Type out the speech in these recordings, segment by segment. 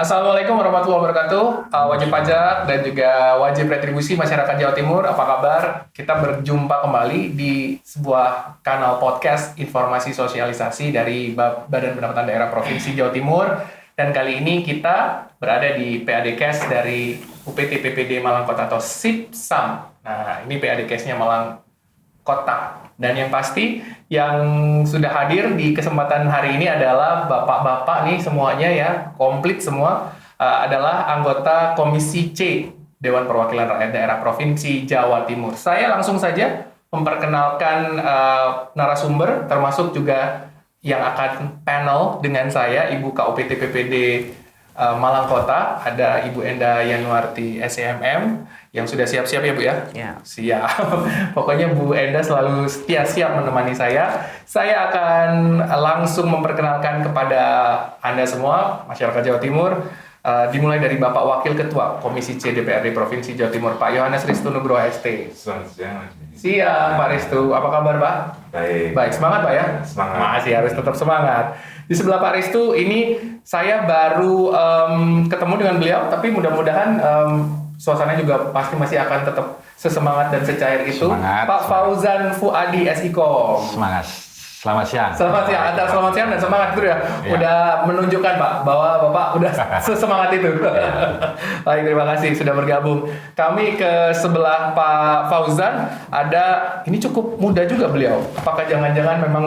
Assalamualaikum warahmatullahi wabarakatuh. Wajib pajak dan juga wajib retribusi masyarakat Jawa Timur, apa kabar? Kita berjumpa kembali di sebuah kanal podcast informasi sosialisasi dari Badan Pendapatan Daerah Provinsi Jawa Timur. Dan kali ini kita berada di PAD Kes dari UPT PPD Malang Kota atau SIPSAM. Nah, ini PAD Kesnya Malang Kota. Dan yang pasti yang sudah hadir di kesempatan hari ini adalah bapak-bapak nih semuanya ya, komplit semua, adalah anggota Komisi C Dewan Perwakilan Rakyat Daerah Provinsi Jawa Timur. Saya langsung saja memperkenalkan narasumber, termasuk juga yang akan panel dengan saya, Ibu KUPT PPD Malang Kota, ada Ibu Enda Yanuarti SEMM, yang sudah siap-siap ya Bu ya? Ya. Siap. Pokoknya Bu Enda selalu setia siap menemani saya. Saya akan langsung memperkenalkan kepada Anda semua, masyarakat Jawa Timur, dimulai dari Bapak Wakil Ketua Komisi C DPRD Provinsi Jawa Timur, Pak Yohanes Ristu Nugroho ST. Selamat siang. Siang Pak Ristu, apa kabar Pak? Baik. Baik, semangat Pak ya? Semangat. Masih harus tetap semangat. Di sebelah Pak Ristu ini saya baru ketemu dengan beliau, tapi mudah-mudahan suasananya juga pasti masih akan tetap sesemangat dan secair itu. Semangat, Pak semangat. Fauzan Fuadi SIKOM. Semangat. Selamat siang. Selamat siang, antara selamat siang dan semangat itu ya. Iya. Udah menunjukkan Pak bahwa Bapak udah sesemangat itu. Baik, terima kasih sudah bergabung. Kami ke sebelah Pak Fauzan, ada ini cukup muda juga beliau. Apakah jangan-jangan memang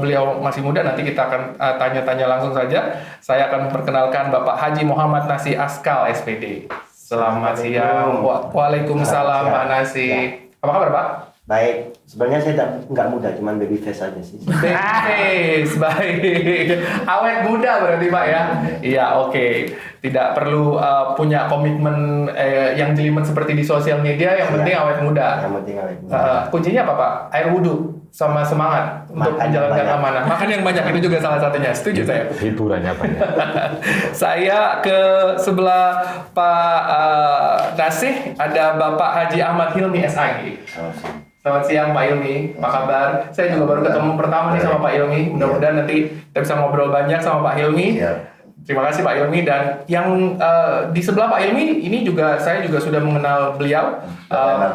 beliau masih muda? Nanti kita akan tanya-tanya langsung saja. Saya akan memperkenalkan Bapak Haji Muhammad Nasi Askal SPD. Selamat siang. Waalaikumsalam Pak Nasi. Apa kabar Pak? Baik, sebenarnya saya nggak muda, cuman baby face aja sih. Baby face, baik. Awet muda berarti Pak ya? Iya, oke. Tidak perlu punya komitmen yang jelimet seperti di sosial media, yang penting awet muda. Yang penting awet muda. Kuncinya apa Pak? Air wudhu sama semangat untuk Makan menjalankan banyak. amanah. Makan yang banyak itu juga salah satunya. Setuju saya. Hiburannya banyak. Saya ke sebelah Pak Nasih, ada Bapak Haji Ahmad Hilmi SAG. Selamat siang Pak Ilmi, apa kabar? Saya juga baru ketemu pertama nih sama Pak Ilmi. Mudah-mudahan nanti kita bisa ngobrol banyak sama Pak Ilmi. Iya. Terima kasih Pak Ilmi. Dan yang di sebelah Pak Ilmi ini juga saya juga sudah mengenal beliau.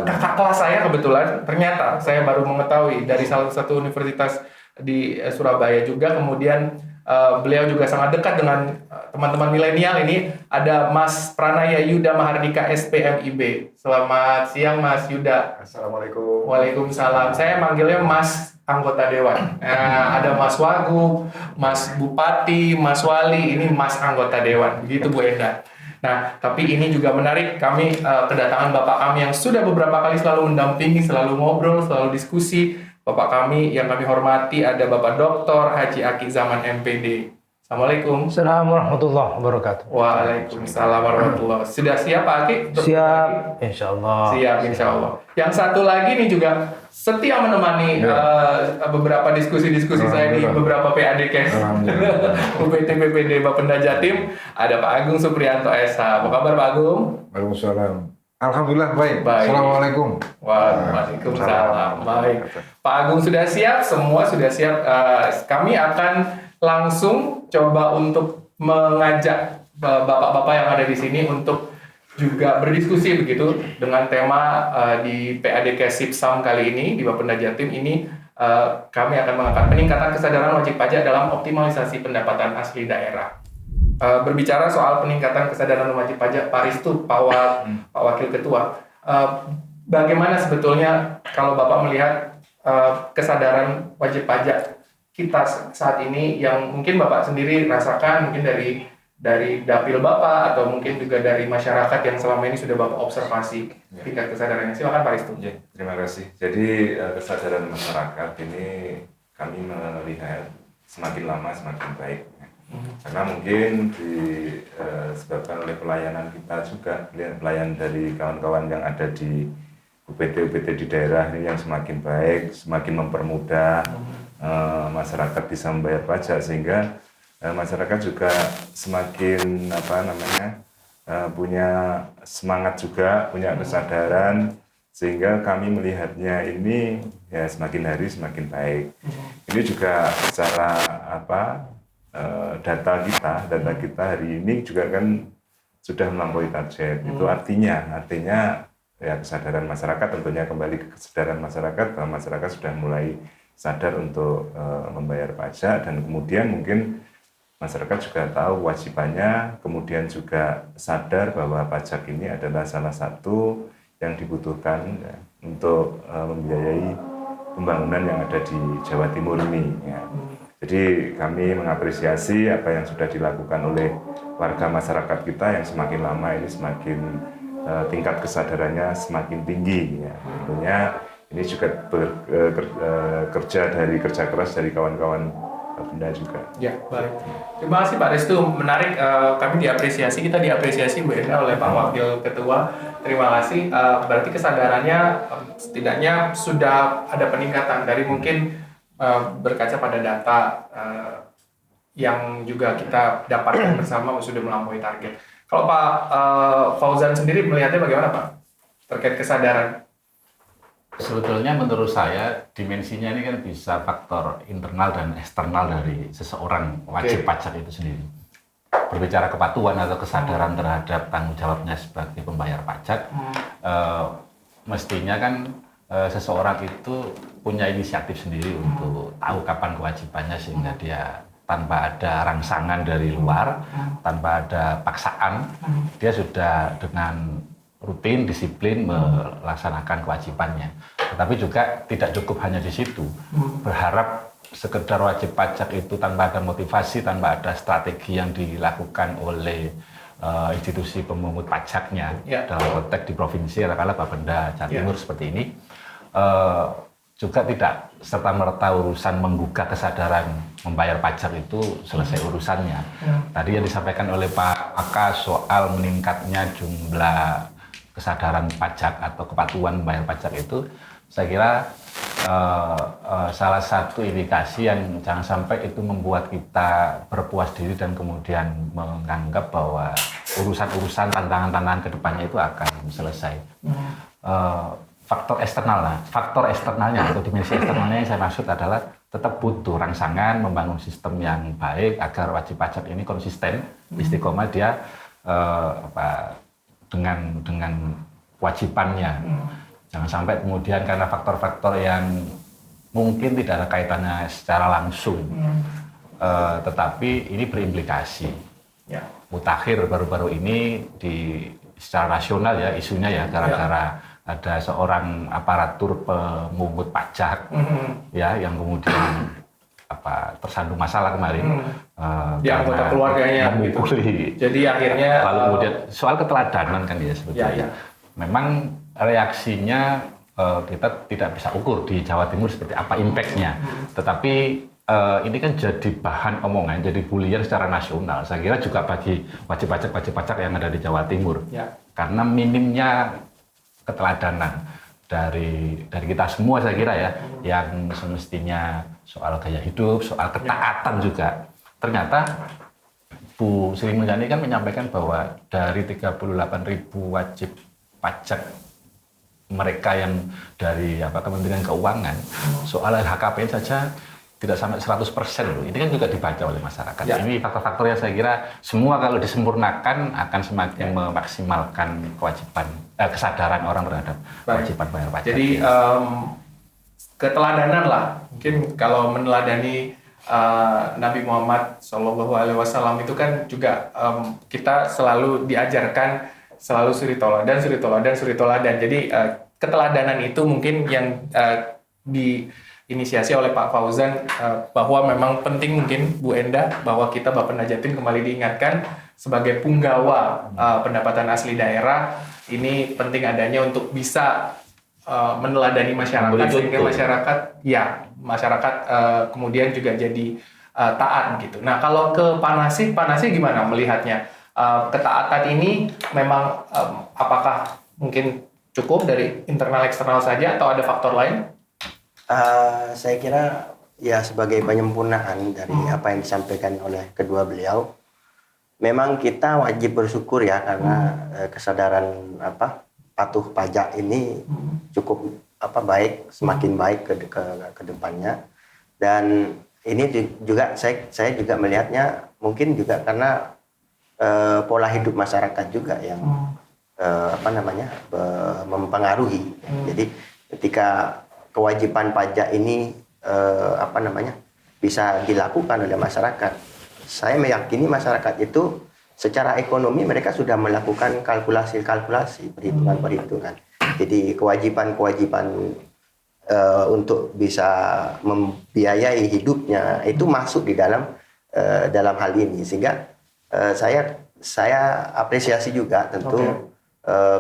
Kakak kelas saya kebetulan. Ternyata saya baru mengetahui dari salah satu universitas di Surabaya juga. Kemudian beliau juga sangat dekat dengan teman-teman milenial ini. Ada Mas Pranaya Yuda Mahardika SPMIB. Selamat siang Mas Yuda. Assalamualaikum. Waalaikumsalam. Saya manggilnya Mas anggota dewan. Ada Mas Wagub, Mas Bupati, Mas Wali, ini Mas anggota dewan. Begitu Bu Enda. Nah, tapi ini juga menarik. Kami kedatangan Bapak kami yang sudah beberapa kali selalu mendampingi, selalu ngobrol, selalu diskusi. Bapak kami yang kami hormati ada Bapak Dr. Haji Aki Zaman MPD. Assalamualaikum. Assalamualaikum warahmatullahi wabarakatuh. Waalaikumsalam warahmatullahi wabarakatuh. Sudah siap Pak Aki? Siap, insya Allah. Siap, insya Allah. Yang satu lagi nih juga setia menemani beberapa diskusi-diskusi saya di beberapa PAD Kes. UPT PPD Bapenda Jatim. Ada Pak Agung Supriyanto SH. Apa kabar Pak Agung? Waalaikumsalam. Alhamdulillah baik. Baik. Assalamualaikum. Waalaikumsalam. Baik. Pak Agung sudah siap, semua sudah siap. Kami akan langsung coba untuk mengajak bapak-bapak yang ada di sini untuk juga berdiskusi begitu dengan tema di PAD Kesipsam kali ini di Bapenda Jatim ini kami akan mengangkat peningkatan kesadaran wajib pajak dalam optimalisasi pendapatan asli daerah. Berbicara soal peningkatan kesadaran wajib pajak, Pak Ristu, Pak Wakil Ketua, bagaimana sebetulnya kalau Bapak melihat kesadaran wajib pajak kita saat ini yang mungkin Bapak sendiri rasakan, mungkin dari dapil Bapak atau mungkin juga dari masyarakat yang selama ini sudah Bapak observasi tingkat kesadarannya. Silakan Pak Ristu. Ya, terima kasih. Jadi kesadaran masyarakat ini kami melihat semakin lama semakin baik. Karena mungkin disebabkan oleh pelayanan kita juga, pelayanan dari kawan-kawan yang ada di UPT di daerah ini yang semakin baik, semakin mempermudah masyarakat bisa membayar pajak, sehingga masyarakat juga semakin punya semangat juga, punya kesadaran, sehingga kami melihatnya ini ya semakin hari semakin baik. Ini juga secara data kita hari ini juga kan sudah melampaui target. Itu artinya ya kesadaran masyarakat, tentunya kembali ke kesadaran masyarakat bahwa masyarakat sudah mulai sadar untuk membayar pajak, dan kemudian mungkin masyarakat juga tahu kewajibannya, kemudian juga sadar bahwa pajak ini adalah salah satu yang dibutuhkan ya, untuk membiayai pembangunan yang ada di Jawa Timur ini. Ya. Jadi kami mengapresiasi apa yang sudah dilakukan oleh warga masyarakat kita yang semakin lama ini semakin tingkat kesadarannya semakin tinggi. Ya. Tentunya ini juga kerja keras dari kawan-kawan Benda juga. Ya, baik. Terima kasih Pak Restu, menarik. Kami kita diapresiasi Bu Enda oleh Pak Wakil Ketua. Terima kasih. Berarti kesadarannya setidaknya sudah ada peningkatan dari mungkin berkaca pada data yang juga kita dapatkan bersama sudah melampaui target. Kalau Pak Fauzan sendiri melihatnya bagaimana Pak terkait kesadaran? Sebetulnya menurut saya dimensinya ini kan bisa faktor internal dan eksternal dari seseorang wajib pajak itu sendiri. Berbicara kepatuhan atau kesadaran terhadap tanggung jawabnya sebagai pembayar pajak, mestinya kan seseorang itu punya inisiatif sendiri untuk tahu kapan kewajibannya, sehingga dia tanpa ada rangsangan dari luar, tanpa ada paksaan, dia sudah dengan rutin, disiplin melaksanakan kewajibannya. Tetapi juga tidak cukup hanya di situ. Berharap sekedar wajib pajak itu tanpa ada motivasi, tanpa ada strategi yang dilakukan oleh institusi pemungut pajaknya, dalam konteks di provinsi, katakanlah Bapenda Jawa Timur seperti ini, juga tidak serta-merta urusan menggugah kesadaran membayar pajak itu selesai urusannya. Tadi yang disampaikan oleh Pak Aka soal meningkatnya jumlah kesadaran pajak atau kepatuhan membayar pajak itu, saya kira salah satu indikasi yang jangan sampai itu membuat kita berpuas diri dan kemudian menganggap bahwa urusan-urusan tantangan-tantangan kedepannya itu akan selesai. Faktor eksternalnya atau dimensi eksternalnya yang saya maksud adalah tetap butuh rangsangan, membangun sistem yang baik agar wajib pajak ini konsisten, istiqomah dia dengan kewajibannya. Jangan sampai kemudian karena faktor-faktor yang mungkin tidak ada kaitannya secara langsung, tetapi ini berimplikasi. Mutakhir baru-baru ini secara nasional ya isunya ya, gara-gara ada seorang aparatur pemungut pajak ya yang kemudian tersandung masalah kemarin, anggota keluarganya memukuli. Gitu. Jadi akhirnya lalu kemudian soal keteladanan kan ya sebetulnya. Memang reaksinya kita tidak bisa ukur di Jawa Timur seperti apa impact-nya. Tetapi ini kan jadi bahan omongan, jadi bulian secara nasional. Saya kira juga bagi wajib pajak yang ada di Jawa Timur. Karena minimnya keteladanan dari kita semua, saya kira ya, yang semestinya soal gaya hidup, soal ketaatan juga. Ternyata Bu Sri Mulyani kan menyampaikan bahwa dari 38.000 wajib pajak mereka yang dari Kementerian Keuangan, soal LHKPN saja tidak sampai 100% loh. Ini kan juga dibaca oleh masyarakat. Ini faktor-faktor yang saya kira semua kalau disempurnakan akan semakin memaksimalkan kewajiban kesadaran orang terhadap kewajiban bayar pajak. Jadi keteladanan lah. Mungkin kalau meneladani Nabi Muhammad SAW itu kan juga kita selalu diajarkan selalu suri toladan. Jadi keteladanan itu mungkin yang diinisiasi oleh Pak Fauzan, bahwa memang penting mungkin Bu Enda bahwa kita Bapenda Jatim kembali diingatkan sebagai punggawa pendapatan asli daerah, ini penting adanya untuk bisa meneladani masyarakat sehingga masyarakat kemudian juga jadi taat gitu. Nah kalau ke Panasih gimana melihatnya? Ketaatan ini memang apakah mungkin cukup dari internal eksternal saja atau ada faktor lain? Saya kira ya sebagai penyempurnaan dari apa yang disampaikan oleh kedua beliau, memang kita wajib bersyukur ya karena kesadaran patuh pajak ini cukup baik, semakin baik ke depannya, dan ini juga saya juga melihatnya mungkin juga karena pola hidup masyarakat juga yang mempengaruhi. Jadi ketika kewajiban pajak ini bisa dilakukan oleh masyarakat, saya meyakini masyarakat itu secara ekonomi mereka sudah melakukan kalkulasi, perhitungan. Jadi kewajiban untuk bisa membiayai hidupnya itu masuk di dalam hal ini, sehingga saya apresiasi juga tentu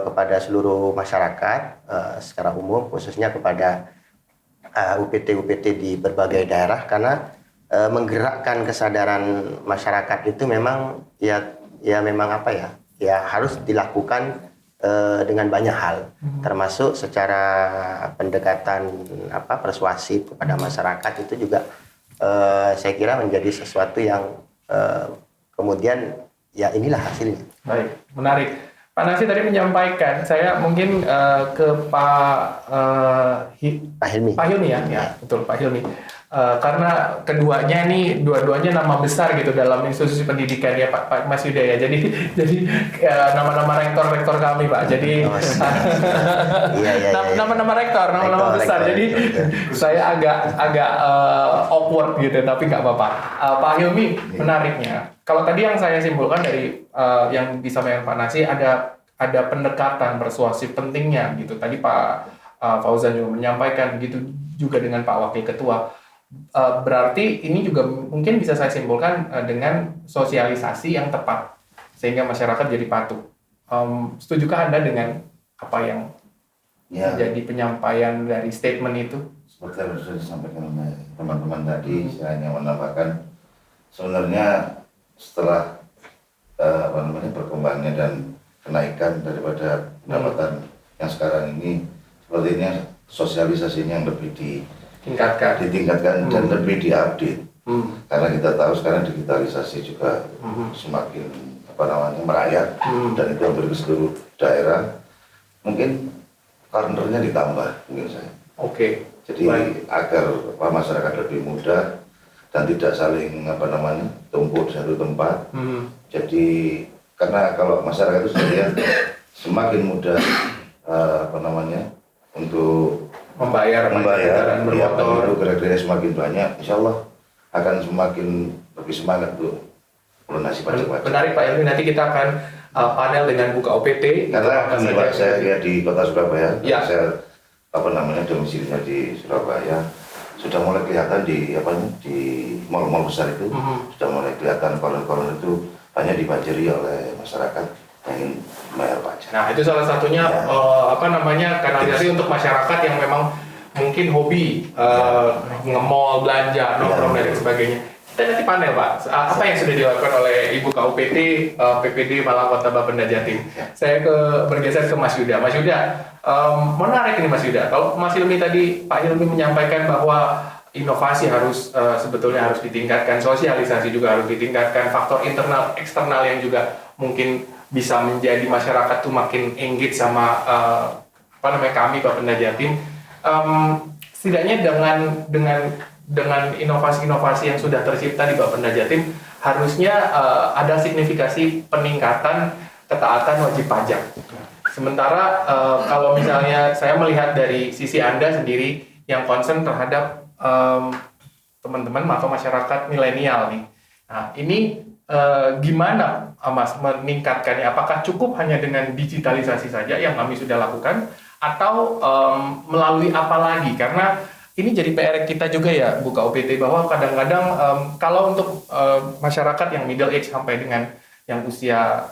kepada seluruh masyarakat secara umum, khususnya kepada UPT di berbagai daerah, karena menggerakkan kesadaran masyarakat itu memang memang harus dilakukan dengan banyak hal, termasuk secara pendekatan persuasif kepada masyarakat itu juga saya kira menjadi sesuatu yang kemudian ya inilah hasilnya. Baik, menarik. Pak Nasi tadi menyampaikan, saya mungkin ke Pak Hilmi. Pak Hilmi ya, betul Pak Hilmi. Karena keduanya nih, dua-duanya nama besar gitu dalam institusi pendidikan ya Pak Mas Yuda ya. Jadi nama-nama rektor kami Pak. Jadi nama-nama rektor besar. Jadi saya agak awkward gitu, tapi nggak apa-apa. Pak Hilmi, menariknya, kalau tadi yang saya simpulkan dari yang disampaikan Pak Nasi ada pendekatan persuasif pentingnya gitu. Tadi Pak Fauzan juga menyampaikan begitu juga dengan Pak Wakil Ketua. Berarti ini juga mungkin bisa saya simpulkan dengan sosialisasi yang tepat sehingga masyarakat jadi patuh. Setujukah Anda dengan apa yang menjadi penyampaian dari statement itu? Seperti yang sudah disampaikan oleh teman-teman tadi, saya hanya menambahkan sebenarnya setelah perkembangannya dan kenaikan daripada pendapatan yang sekarang ini, sepertinya sosialisasinya yang lebih ditingkatkan dan lebih diupdate. Karena kita tahu sekarang digitalisasi juga semakin merayap dan itu hampir ke seluruh daerah. Mungkin partnernya ditambah mungkin saya. Oke. Jadi agar masyarakat lebih mudah dan tidak saling tumpuk di satu tempat. Jadi karena kalau masyarakat itu sendirian semakin mudah untuk membayar kendaraan bermotor, gerak-geriknya semakin banyak, insya Allah akan semakin lebih semangat untuk melunasi pajak-pajak. Menarik Pak Ilmi, nanti kita akan panel dengan buka OPT. Karena saya lihat di kota Surabaya, saya domisilinya di Surabaya, sudah mulai kelihatan di mal-mal besar itu, sudah mulai kelihatan kolon-kolon itu banyak dibanjiri oleh masyarakat yang ingin bayar pajak. Nah, itu salah satunya kanalisasi untuk masyarakat yang memang mungkin hobi nge-mall, belanja, nongkrong dan sebagainya. Kita nanti panel Pak, apa yang sudah dilakukan oleh Ibu KUPT, PPD Malang Kota Bapenda Jatim. Saya bergeser ke Mas Yuda. Mas Yuda, menarik ini Mas Yuda. Kalau Mas Hilmi tadi, Pak Hilmi menyampaikan bahwa inovasi sebetulnya harus ditingkatkan, sosialisasi juga harus ditingkatkan, faktor internal, eksternal yang juga mungkin bisa menjadi masyarakat tuh makin engage sama kami Bapenda Jatim. Setidaknya dengan inovasi-inovasi yang sudah tercipta di Bapenda Jatim, harusnya ada signifikasi peningkatan ketaatan wajib pajak. Sementara kalau misalnya saya melihat dari sisi Anda sendiri yang concern terhadap teman-teman atau masyarakat milenial nih. Nah, ini gimana Mas meningkatkannya? Apakah cukup hanya dengan digitalisasi saja yang kami sudah lakukan atau melalui apa lagi? Karena ini jadi PR kita juga ya buka OPT, bahwa kadang-kadang kalau untuk masyarakat yang middle age sampai dengan yang usia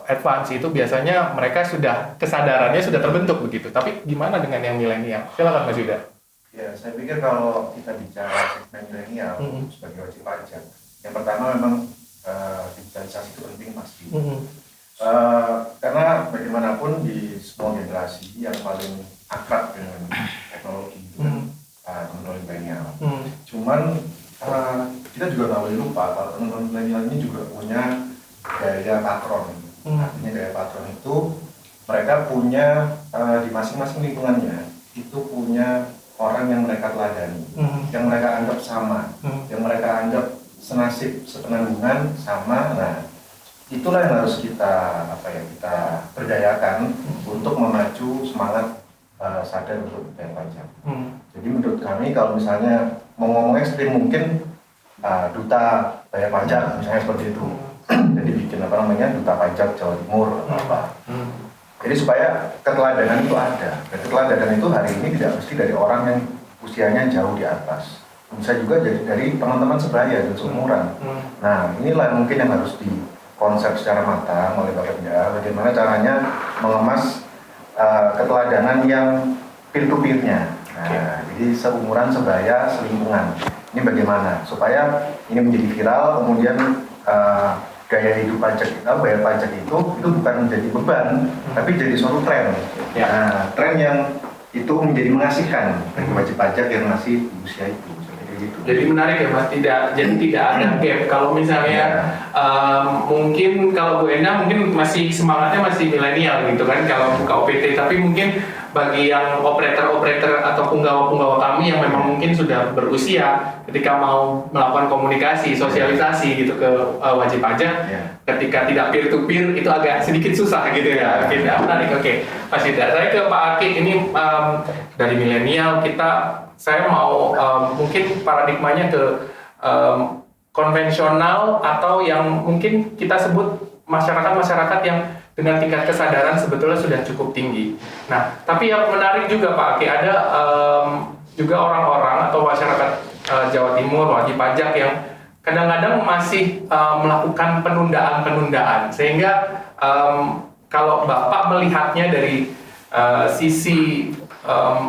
advance itu biasanya mereka kesadarannya sudah terbentuk begitu. Tapi gimana dengan yang milenial? Silakan Mas Yuda. Ya, saya pikir kalau kita bicara segmen milenial sebagai wajib pajak, yang pertama memang digitalisasi itu penting pasti. Karena bagaimanapun di semua generasi yang paling akrab dengan teknologi itu teman-teman milenial. Cuman kita juga nggak boleh lupa kalau teman-teman milenial ini juga punya gaya patron. Artinya gaya patron itu mereka punya di masing-masing lingkungannya itu punya orang yang mereka teladani, yang mereka anggap sama, yang mereka anggap senasib, sepenanggungan sama. Nah, itulah yang harus kita kita berdayakan untuk memacu semangat sadar untuk bayar pajak. Jadi menurut kami kalau misalnya mau ngomong ekstrim mungkin duta bayar pajak misalnya seperti itu. Jadi bikin duta pajak Jawa Timur atau apa. Jadi supaya keteladanan itu ada. Dan keteladanan itu hari ini tidak mesti dari orang yang usianya jauh di atas. Bisa juga dari teman-teman sebaya dan seumuran. Nah, inilah mungkin yang harus dikonsep secara matang oleh Bapaknya. Bagaimana caranya mengemas keteladanan yang peer-to-peer-nya. Nah, jadi seumuran, sebaya, selingkungan. Ini bagaimana supaya ini menjadi viral, kemudian gaya hidup pajak kita, bayar pajak itu bukan menjadi beban, tapi jadi suatu tren. Nah, tren yang itu menjadi mengasihkan bagi wajib pajak yang masih di usia itu. Gitu. Jadi menarik ya Mas, tidak ada gap. Kalau misalnya mungkin kalau Bu Enda mungkin masih semangatnya masih milenial gitu kan kalau buka OPT, tapi mungkin bagi yang operator atau penggawa kami yang memang mungkin sudah berusia, ketika mau melakukan komunikasi, sosialisasi gitu ke wajib pajak, ketika tidak peer to peer itu agak sedikit susah gitu ya. Kita menarik. Oke, Mas Ida, saya ke Pak Akik ini dari milenial saya mau mungkin paradigmanya ke konvensional atau yang mungkin kita sebut masyarakat yang dengan tingkat kesadaran sebetulnya sudah cukup tinggi. Nah, tapi yang menarik juga Pak Aki, ada juga orang-orang atau masyarakat Jawa Timur wajib pajak yang kadang-kadang masih melakukan penundaan-penundaan, sehingga kalau Bapak melihatnya dari sisi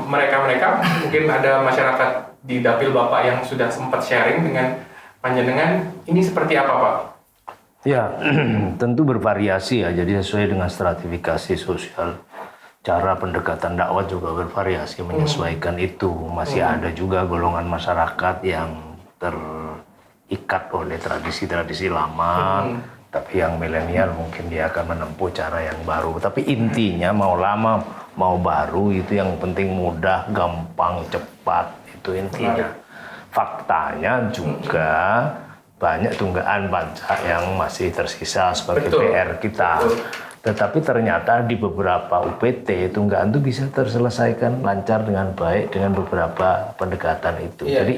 mereka mungkin ada masyarakat di dapil Bapak yang sudah sempat sharing dengan panjenengan, ini seperti apa Pak? Ya, tentu bervariasi ya, jadi sesuai dengan stratifikasi sosial. Cara pendekatan dakwah juga bervariasi, menyesuaikan itu. Masih ada juga golongan masyarakat yang terikat oleh tradisi-tradisi lama, tapi yang milenial mungkin dia akan menempuh cara yang baru. Tapi intinya mau lama, mau baru, itu yang penting mudah, gampang, cepat, itu intinya. Faktanya juga banyak tunggaan pajak yang masih tersisa sebagai PR kita. Tetapi ternyata di beberapa UPT tunggaan itu bisa terselesaikan lancar dengan baik dengan beberapa pendekatan itu. Jadi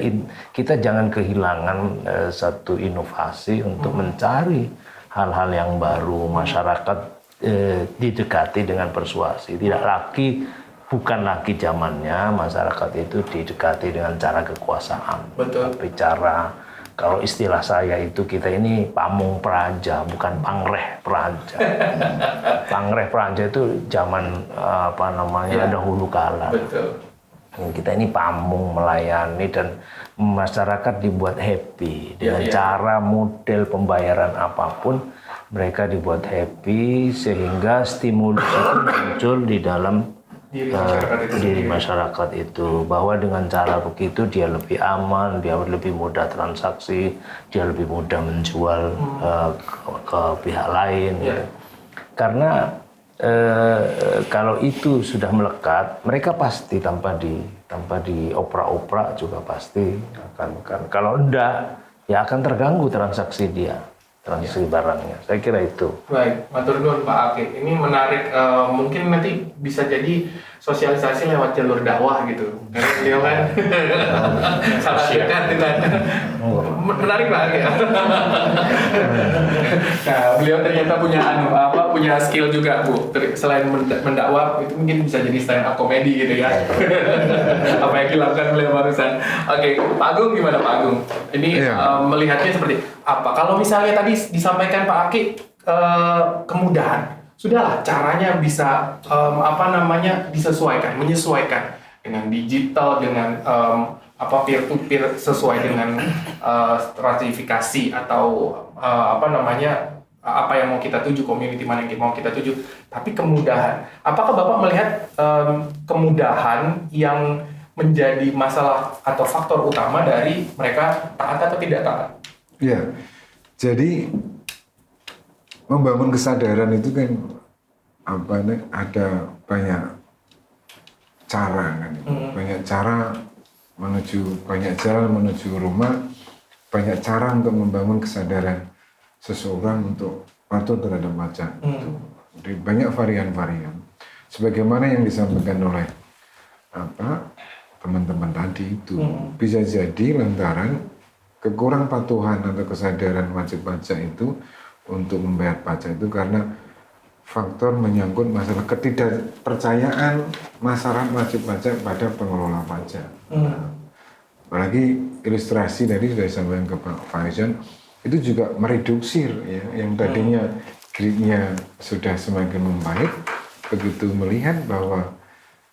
kita jangan kehilangan satu inovasi untuk mencari hal-hal yang baru. Masyarakat didekati dengan persuasi. Bukan lagi zamannya masyarakat itu didekati dengan cara kekuasaan. Tapi cara, kalau istilah saya itu kita ini pamung praja, bukan pangreh praja. Pangreh praja itu zaman dahulu kala. Kita ini pamung melayani dan masyarakat dibuat happy dengan cara model pembayaran apapun, mereka dibuat happy sehingga stimulus itu muncul di dalam diri masyarakat itu, bahwa dengan cara begitu dia lebih aman, dia lebih mudah transaksi, dia lebih mudah menjual ke pihak lain. Karena kalau itu sudah melekat, mereka pasti tanpa dioprak-oprak juga pasti akan. Kalau enggak, ya akan terganggu transaksi barangnya. Saya kira itu. Baik, matur nuwun Pak Akik. Ini menarik, mungkin nanti bisa jadi sosialisasi lewat jalur dakwah gitu. Karena beliau kan sangat dekat dengan menarik Pak Akik. Nah, beliau ternyata punya skill juga Bu. Selain mendakwah itu mungkin bisa jadi stand up comedy gitu ya. Apa yang dilakukan beliau barusan. Oke, Pak Agung gimana Pak Agung? Ini melihatnya seperti apa? Kalau misalnya tadi disampaikan Pak Akik kemudahan, sudahlah caranya bisa menyesuaikan dengan digital, dengan peer to peer sesuai dengan stratifikasi atau apa yang mau kita tuju, community mana yang mau kita tuju. Tapi kemudahan, apakah Bapak melihat kemudahan yang menjadi masalah atau faktor utama dari mereka taat atau tidak taat? Ya, jadi membangun kesadaran itu kan ada banyak cara kan, banyak jalan menuju rumah, banyak cara untuk membangun kesadaran seseorang untuk patuh terhadap pajak. Jadi banyak varian-varian. Sebagaimana yang disampaikan oleh teman-teman tadi itu bisa jadi lantaran kekurang patuhan atau kesadaran wajib pajak itu untuk membayar pajak itu karena faktor menyangkut masalah ketidakpercayaan masyarakat wajib pajak pada pengelola pajak. Apalagi ilustrasi tadi sudah disampaikan ke Pak Faizan, itu juga mereduksir ya, yang tadinya gridnya sudah semakin membaik, begitu melihat bahwa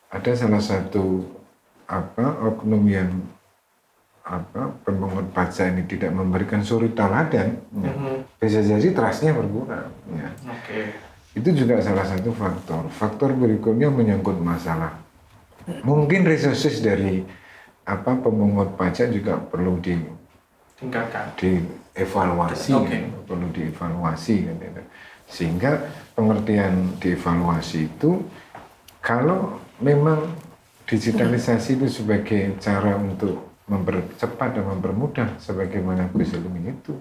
ada salah satu oknum yang pemungut pajak ini tidak memberikan suri teladan, bisa jadi trustnya berkurang. Ya. Itu juga salah satu faktor. Faktor berikutnya menyangkut masalah. Mungkin resources dari pemungut pajak juga perlu tingkatkan, dievaluasi, perlu dievaluasi kan, gitu. Sehingga pengertian dievaluasi itu kalau memang digitalisasi itu sebagai cara untuk mempercepat dan mempermudah sebagaimana Gus Ilmi itu,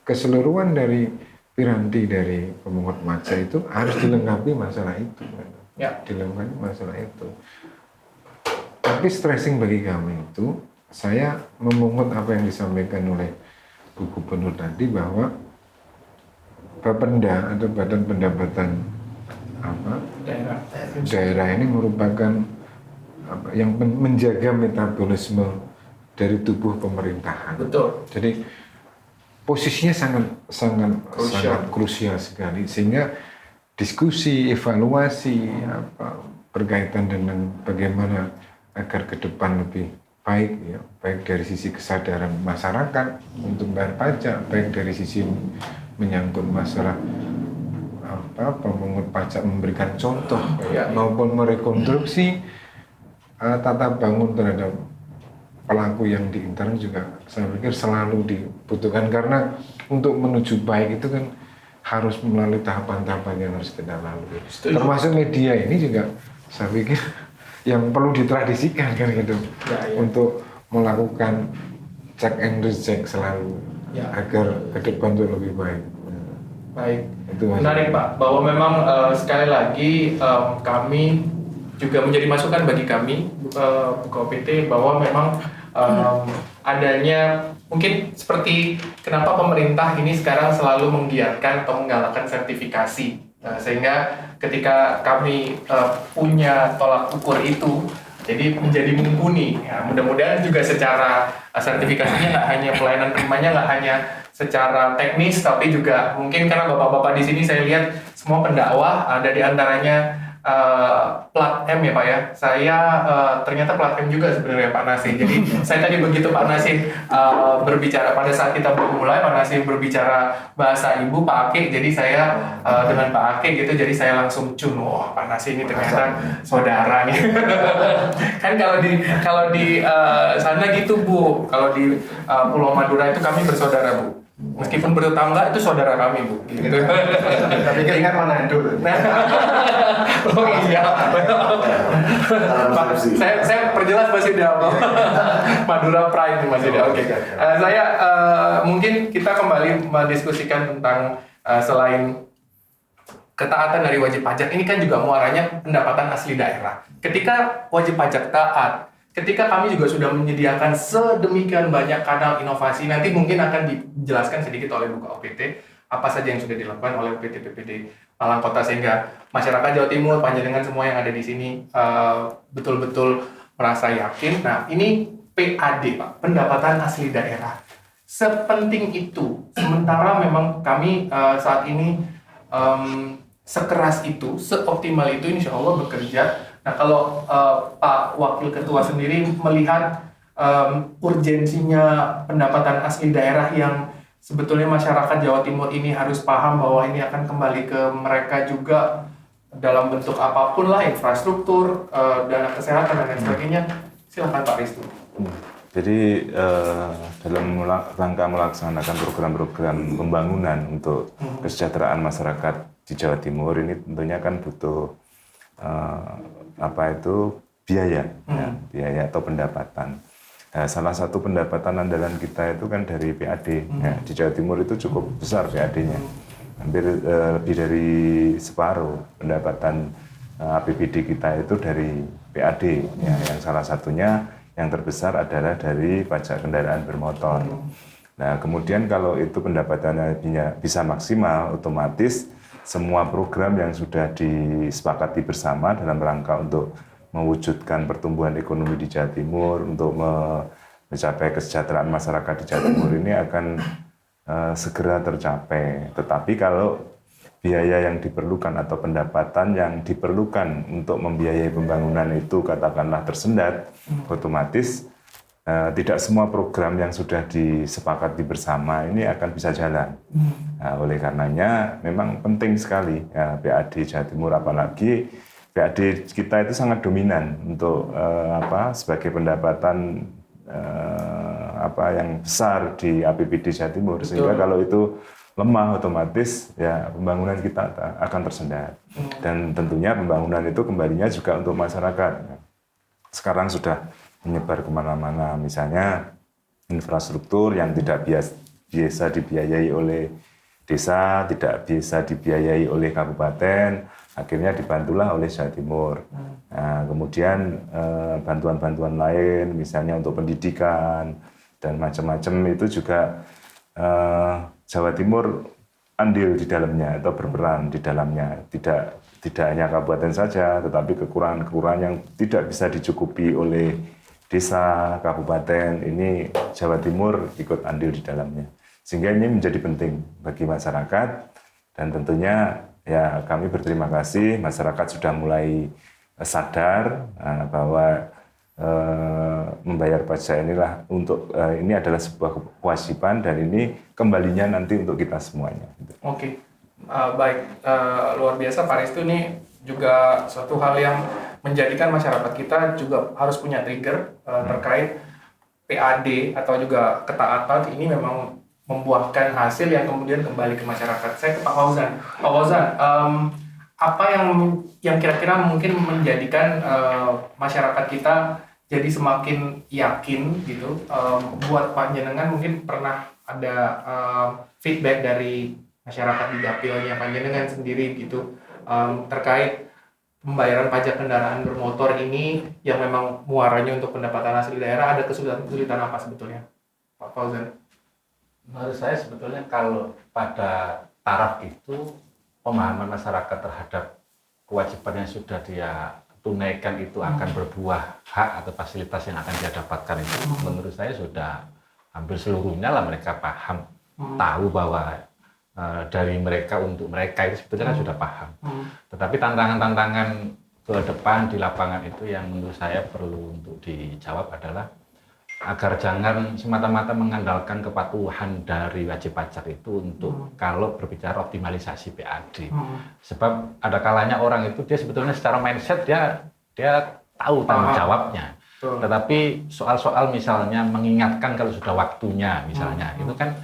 keseluruhan dari piranti dari pemungut pajak itu harus dilengkapi masalah itu, dilengkapi masalah itu. Tapi stressing bagi kami itu, saya memungut apa yang disampaikan oleh Bu Gubernur tadi bahwa Bapenda atau Badan Pendapatan daerah ini merupakan yang menjaga metabolisme dari tubuh pemerintahan. Betul. Jadi posisinya sangat krusial sekali, sehingga diskusi, evaluasi berkaitan dengan bagaimana agar ke depan lebih baik, ya, baik dari sisi kesadaran masyarakat untuk bayar pajak, baik dari sisi menyangkut masalah pemungut pajak memberikan contoh maupun merekonstruksi tata bangun terhadap pelaku yang di internal juga saya pikir selalu dibutuhkan, karena untuk menuju baik itu kan harus melalui tahapan-tahapan yang harus kita lalui. Termasuk media ini juga saya pikir yang perlu ditradisikan kan gitu, untuk melakukan check and recheck selalu agar ke depan itu lebih baik. Baik, itu menarik Pak, bahwa memang sekali lagi kami juga menjadi masukan bagi kami Buka OPT bahwa memang adanya mungkin seperti kenapa pemerintah ini sekarang selalu menggiatkan atau menggalakkan sertifikasi, sehingga ketika kami punya tolak ukur itu jadi menjadi mumpuni. Ya, mudah-mudahan juga secara sertifikasinya nggak hanya pelayanan primanya nggak hanya secara teknis, tapi juga mungkin karena bapak-bapak di sini saya lihat semua pendakwah, ada di antaranya plat M ya Pak ya. Saya ternyata plat M juga sebenarnya Pak Nasir. Jadi saya tadi begitu Pak Nasir berbicara pada saat kita mulai, Pak Nasir berbicara bahasa ibu Pak Ake, jadi saya dengan Pak Ake gitu, jadi saya langsung cun, wah Pak Nasir ini ternyata saudara nih. Kan kalau di sana gitu Bu, kalau di Pulau Madura itu kami bersaudara Bu. Meskipun bertetangga itu saudara kami Bu. Gitu. Tapi ingat mana itu? Oh iya. Pak, saya perjelas Mas Yuda. Madura Pride Mas Yuda. Oke. Saya mungkin kita kembali mendiskusikan tentang selain ketaatan dari wajib pajak, ini kan juga muaranya pendapatan asli daerah. Ketika wajib pajak taat, ketika kami juga sudah menyediakan sedemikian banyak kanal inovasi, nanti mungkin akan dijelaskan sedikit oleh Buka OPT apa saja yang sudah dilakukan oleh OPT PPD Malang Kota, sehingga masyarakat Jawa Timur, panjenengan semua yang ada di sini betul-betul merasa yakin. Nah, ini PAD Pak, pendapatan asli daerah. Sepenting itu, sementara memang kami saat ini sekeras itu, seoptimal itu insya Allah bekerja. Nah, kalau Pak Wakil Ketua sendiri melihat urgensinya pendapatan asli daerah yang sebetulnya masyarakat Jawa Timur ini harus paham bahwa ini akan kembali ke mereka juga dalam bentuk apapun lah, infrastruktur, dana kesehatan dan lain sebagainya. Silakan Pak Ristu. Jadi dalam rangka melaksanakan program-program pembangunan untuk kesejahteraan masyarakat di Jawa Timur ini tentunya kan butuh biaya, biaya atau pendapatan. Nah, salah satu pendapatan andalan kita itu kan dari PAD. Ya, di Jawa Timur itu cukup besar PAD-nya, hampir lebih dari separuh pendapatan APBD kita itu dari PAD. Ya, yang salah satunya yang terbesar adalah dari pajak kendaraan bermotor. Nah, kemudian kalau itu pendapatannya bisa maksimal, otomatis semua program yang sudah disepakati bersama dalam rangka untuk mewujudkan pertumbuhan ekonomi di Jawa Timur, untuk mencapai kesejahteraan masyarakat di Jawa Timur ini akan segera tercapai. Tetapi kalau biaya yang diperlukan atau pendapatan yang diperlukan untuk membiayai pembangunan itu katakanlah tersendat, otomatis tidak semua program yang sudah disepakati bersama ini akan bisa jalan. Nah, oleh karenanya memang penting sekali ya, PAD Jawa Timur, apalagi PAD kita itu sangat dominan untuk sebagai pendapatan yang besar di APBD Jawa Timur. Sehingga kalau itu lemah, otomatis ya pembangunan kita akan tersendat. Dan tentunya pembangunan itu kembalinya juga untuk masyarakat. Sekarang sudah menyebar kemana-mana, misalnya infrastruktur yang tidak biasa dibiayai oleh desa, tidak bisa dibiayai oleh kabupaten, akhirnya dibantulah oleh Jawa Timur. Nah, kemudian bantuan-bantuan lain, misalnya untuk pendidikan dan macam-macam itu juga Jawa Timur andil di dalamnya atau berperan di dalamnya. Tidak hanya kabupaten saja, tetapi kekurangan-kekurangan yang tidak bisa dicukupi oleh desa, kabupaten, ini Jawa Timur ikut andil di dalamnya. Sehingga ini menjadi penting bagi masyarakat, dan tentunya ya kami berterima kasih masyarakat sudah mulai sadar bahwa membayar pajak ini adalah sebuah kewajiban, dan ini kembalinya nanti untuk kita semuanya. Oke, baik, luar biasa Pak Restu, ini juga suatu hal yang menjadikan masyarakat kita juga harus punya trigger terkait PAD atau juga ketaatan ini memang membuahkan hasil yang kemudian kembali ke masyarakat. Saya ke Pak Fauzan. Pak Fauzan, apa yang kira-kira mungkin menjadikan masyarakat kita jadi semakin yakin gitu? Buat Pak Jenengan mungkin pernah ada feedback dari masyarakat di dapilnya Pak Jenengan sendiri gitu terkait pembayaran pajak kendaraan bermotor ini yang memang muaranya untuk pendapatan asli daerah, ada kesulitan apa sebetulnya, Pak Fauzan? Menurut saya sebetulnya kalau pada taraf itu pemahaman masyarakat terhadap kewajiban yang sudah dia tunaikan itu akan berbuah hak atau fasilitas yang akan dia dapatkan itu menurut saya sudah hampir seluruhnya lah mereka paham, tahu bahwa dari mereka untuk mereka itu sebetulnya kan sudah paham. Tetapi tantangan-tantangan ke depan di lapangan itu yang menurut saya perlu untuk dijawab adalah agar jangan semata-mata mengandalkan kepatuhan dari wajib pajak itu untuk kalau berbicara optimalisasi PAD. Sebab ada kalanya orang itu dia sebetulnya secara mindset dia tahu tanggung jawabnya. Tetapi soal-soal misalnya mengingatkan kalau sudah waktunya misalnya itu kan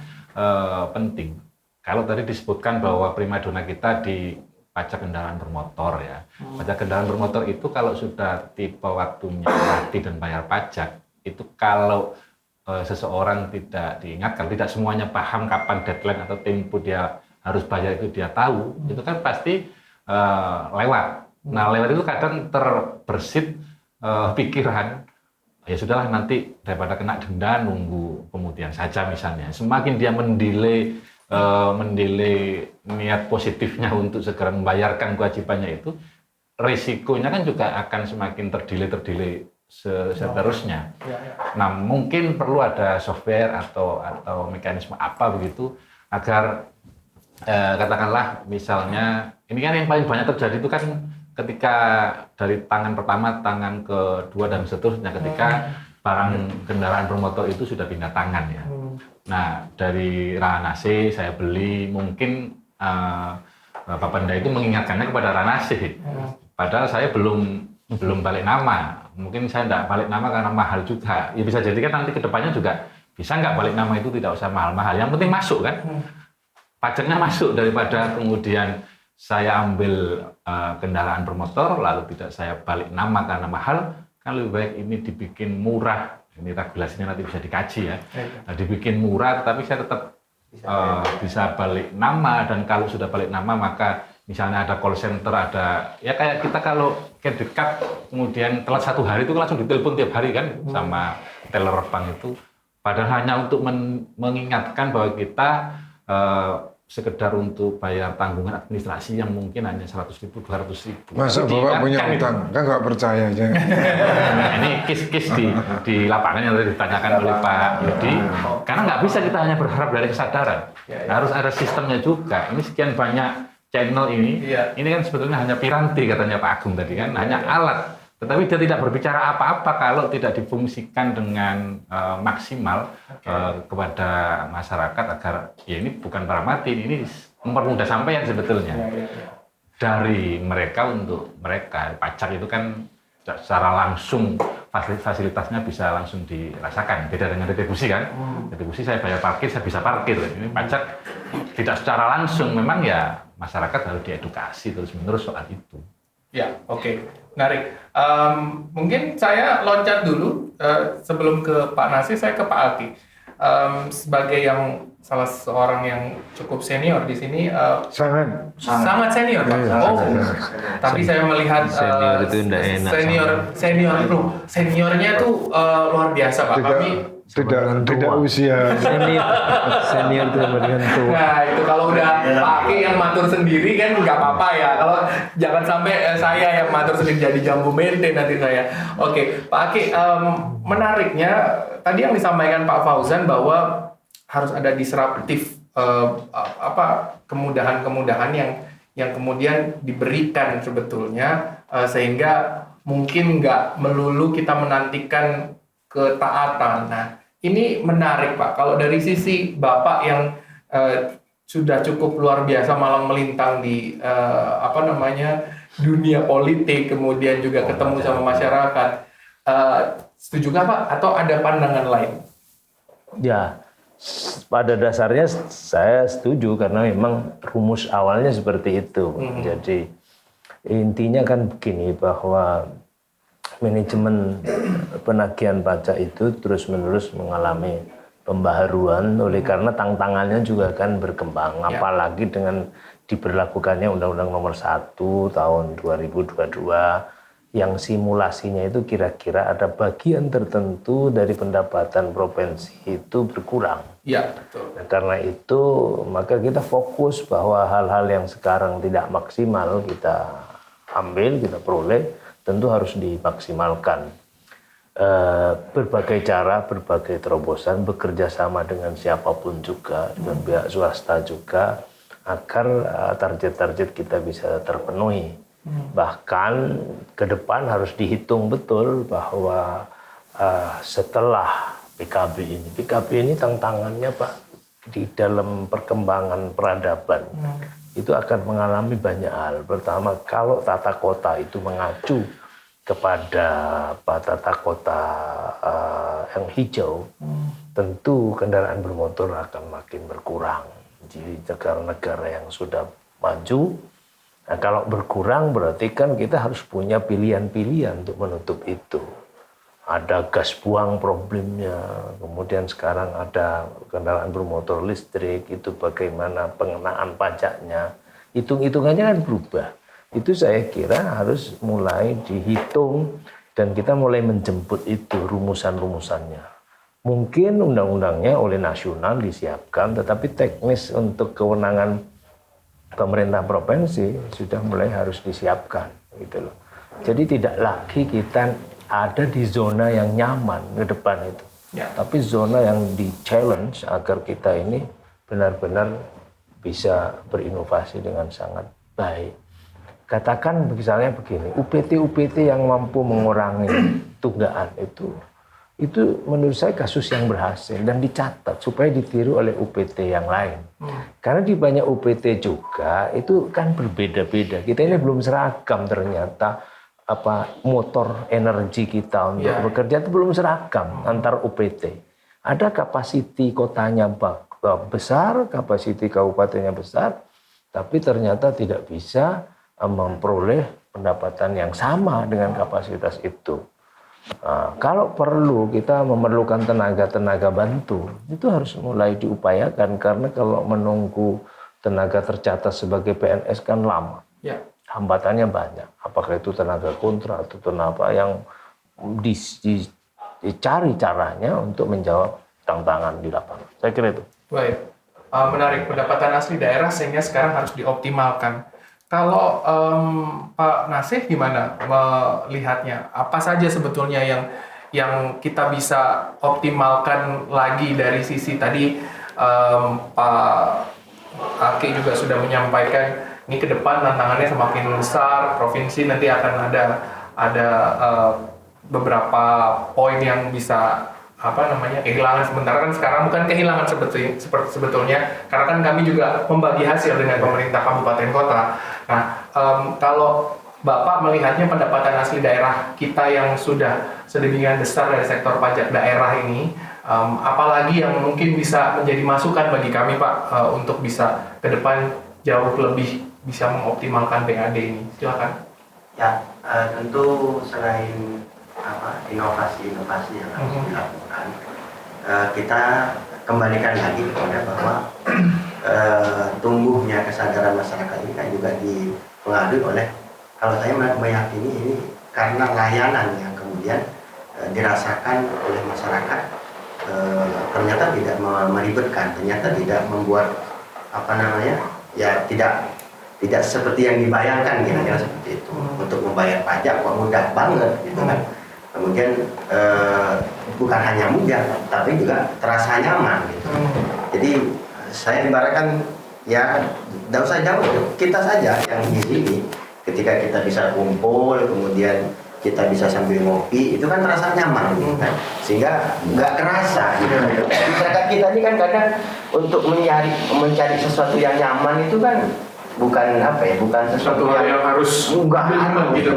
penting. Kalau tadi disebutkan bahwa primadona kita di pajak kendaraan bermotor ya. Pajak kendaraan bermotor itu kalau sudah tipe waktunya mati dan bayar pajak, itu kalau seseorang tidak diingatkan, tidak semuanya paham kapan deadline atau tempo dia harus bayar itu dia tahu, itu kan pasti lewat. Nah lewat itu kadang terbersit pikiran, ya sudahlah nanti daripada kena denda nunggu kemudian saja misalnya. Semakin dia mendelay niat positifnya untuk segera membayarkan kewajibannya itu, risikonya kan juga akan semakin terdelay seterusnya. Nah mungkin perlu ada software atau mekanisme apa begitu agar katakanlah misalnya ini kan yang paling banyak terjadi itu kan ketika dari tangan pertama, tangan kedua dan seterusnya ketika barang kendaraan bermotor itu sudah pindah tangan ya. Nah dari Ranase saya beli, mungkin Bapak Penda itu mengingatkannya kepada Ranase. Padahal saya belum balik nama. Mungkin saya tidak balik nama karena mahal juga. Ya bisa jadi kan nanti kedepannya juga bisa nggak balik nama itu tidak usah mahal-mahal. Yang penting masuk kan. Pajaknya masuk daripada kemudian saya ambil kendaraan bermotor, lalu tidak saya balik nama karena mahal, kan lebih baik ini dibikin murah. Ini regulasinya nanti bisa dikaji ya. Nah, dibikin murah, tapi saya tetap bisa balik nama, dan kalau sudah balik nama maka misalnya ada call center, ada ya kayak kita kalau credit card kemudian telat 1 hari itu langsung ditelepon tiap hari kan sama teller bank itu. Padahal hanya untuk mengingatkan bahwa kita sekedar untuk bayar tanggungan administrasi yang mungkin hanya 100.000, 200.000. Masa Bapak punya utang? Kan nggak percaya aja. Nah, ini case-case di lapangan yang tadi ditanyakan oleh Pak Yudi. Karena nggak bisa kita hanya berharap dari kesadaran. Harus ada sistemnya juga. Ini sekian banyak channel ini. Ini kan sebetulnya hanya piranti katanya Pak Agung tadi kan. Hanya alat. Tetapi dia tidak berbicara apa-apa kalau tidak difungsikan dengan maksimal kepada masyarakat agar ya ini bukan pragmatis, ini mempermudah sampean sebetulnya. Dari mereka untuk mereka. Pajak itu kan secara langsung fasilitasnya bisa langsung dirasakan. Beda dengan retribusi kan. Retribusi saya bayar parkir, saya bisa parkir. Ini pajak tidak secara langsung, memang ya masyarakat harus diedukasi terus-menerus soal itu. Ya, oke. Menarik. Mungkin saya loncat dulu sebelum ke Pak Nasir, saya ke Pak Alki. Sebagai yang salah seorang yang cukup senior di sini, sangat senior, Pak. Tapi saya melihat Senior itu enggak enak. seniornya tuh luar biasa, Pak. Tidak usia. Senior itu dengan tua. Nah, itu kalau udah Pak Aki yang matur sendiri kan nggak apa-apa ya. Kalau jangan sampai saya yang matur sendiri jadi jambu mente nanti saya. Oke, Pak Aki, menariknya tadi yang disampaikan Pak Fauzan bahwa harus ada disruptif kemudahan-kemudahan yang kemudian diberikan sebetulnya sehingga mungkin nggak melulu kita menantikan ketaatan. Nah, ini menarik Pak. Kalau dari sisi Bapak yang sudah cukup luar biasa malang melintang di dunia politik, kemudian juga ketemu sama masyarakat, setuju nggak Pak? Atau ada pandangan lain? Ya, pada dasarnya saya setuju karena memang rumus awalnya seperti itu. Jadi intinya kan begini, bahwa manajemen penagihan pajak itu terus-menerus mengalami pembaharuan oleh karena tantangannya juga kan berkembang, apalagi dengan diberlakukannya Undang-Undang Nomor 1 Tahun 2022 yang simulasinya itu kira-kira ada bagian tertentu dari pendapatan provinsi itu berkurang. Ya, betul. Nah, karena itu maka kita fokus bahwa hal-hal yang sekarang tidak maksimal kita ambil, kita peroleh, tentu harus dimaksimalkan. Berbagai cara, berbagai terobosan, bekerja sama dengan siapapun juga, dengan pihak swasta juga, agar target-target kita bisa terpenuhi. Bahkan ke depan harus dihitung betul bahwa setelah PKB ini tantangannya Pak di dalam perkembangan peradaban itu akan mengalami banyak hal. Pertama, kalau tata kota itu mengacu kepada tata kota yang hijau, tentu kendaraan bermotor akan makin berkurang. Di negara-negara yang sudah maju, nah kalau berkurang berarti kan kita harus punya pilihan-pilihan untuk menutup itu. Ada gas buang problemnya, kemudian sekarang ada kendaraan bermotor listrik, itu bagaimana pengenaan pajaknya, hitung-hitungannya kan berubah. Itu saya kira harus mulai dihitung dan kita mulai menjemput itu rumusan-rumusannya. Mungkin undang-undangnya oleh nasional disiapkan, tetapi teknis untuk kewenangan pemerintah provinsi sudah mulai harus disiapkan, gitu loh. Jadi tidak lagi kita ada di zona yang nyaman ke depan itu, tapi zona yang di-challenge agar kita ini benar-benar bisa berinovasi dengan sangat baik. Katakan misalnya begini, UPT yang mampu mengurangi tunggakan itu menurut saya kasus yang berhasil dan dicatat supaya ditiru oleh UPT yang lain. Karena di banyak UPT juga itu kan berbeda-beda. Kita ini belum seragam ternyata motor energi kita untuk bekerja itu belum seragam antar UPT. Ada kapasiti kotanya besar, kapasiti kabupatennya besar, tapi ternyata tidak bisa memperoleh pendapatan yang sama dengan kapasitas itu. Kalau perlu kita memerlukan tenaga bantu, itu harus mulai diupayakan, karena kalau menunggu tenaga tercatat sebagai PNS kan lama. Ya. Hambatannya banyak. Apakah itu tenaga kontrak atau tenaga yang dicari caranya untuk menjawab tantangan di lapangan. Saya kira itu. Baik. Menarik, pendapatan asli daerah sehingga sekarang harus dioptimalkan. Kalau Pak Nasih gimana melihatnya? Apa saja sebetulnya yang kita bisa optimalkan lagi dari sisi tadi Pak Aki juga sudah menyampaikan ini ke depan tantangannya semakin besar, provinsi nanti akan ada beberapa poin yang bisa kehilangan sementara, kan sekarang bukan kehilangan sebetulnya, karena kan kami juga membagi hasil dengan pemerintah kabupaten kota. Nah, kalau Bapak melihatnya pendapatan asli daerah kita yang sudah sedemikian besar dari sektor pajak daerah ini, apalagi yang mungkin bisa menjadi masukan bagi kami Pak untuk bisa ke depan jauh lebih bisa mengoptimalkan PAD ini? Silakan. Ya, tentu selain inovasi-inovasi yang harus dilakukan, kita kembalikan lagi kepada bahwa tumbuhnya kesadaran masyarakat ini kan juga dipengaruhi oleh, kalau saya meyakini ini karena layanan yang kemudian dirasakan oleh masyarakat, ternyata tidak meribetkan, ternyata tidak membuat tidak seperti yang dibayangkan, kira-kira seperti itu. Untuk membayar pajak kok mudah banget gitu kan. Kemudian bukan hanya mudah, tapi juga terasa nyaman gitu. Jadi saya ibaratkan ya, tidak usah jauh, kita saja yang di sini, ketika kita bisa kumpul, kemudian kita bisa sambil ngopi, itu kan terasa nyaman gitu kan, sehingga nggak kerasa gitu. Masyarakat kita ini kan kadang untuk mencari sesuatu yang nyaman itu kan bukan sesuatu yang harus gitu.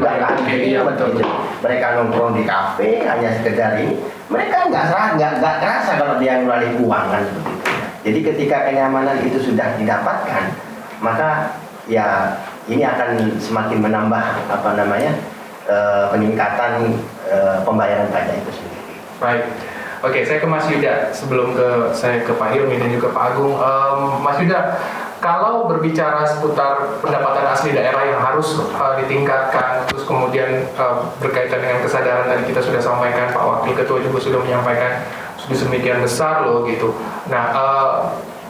Mereka nongkrong di kafe hanya sekedar ini, mereka nggak terasa kalau dia melalui uang kan seperti itu. Jadi ketika kenyamanan itu sudah didapatkan, maka ya ini akan semakin menambah peningkatan pembayaran pajak itu sendiri. Baik. Oke, saya ke Mas Yuda sebelum saya ke Pak Hilmi dan juga Pak Agung. Mas Yuda, kalau berbicara seputar pendapatan asli daerah yang harus ditingkatkan, terus kemudian berkaitan dengan kesadaran tadi kita sudah sampaikan, Pak Wakil Ketua juga sudah menyampaikan sudah sedemikian besar loh gitu. Nah,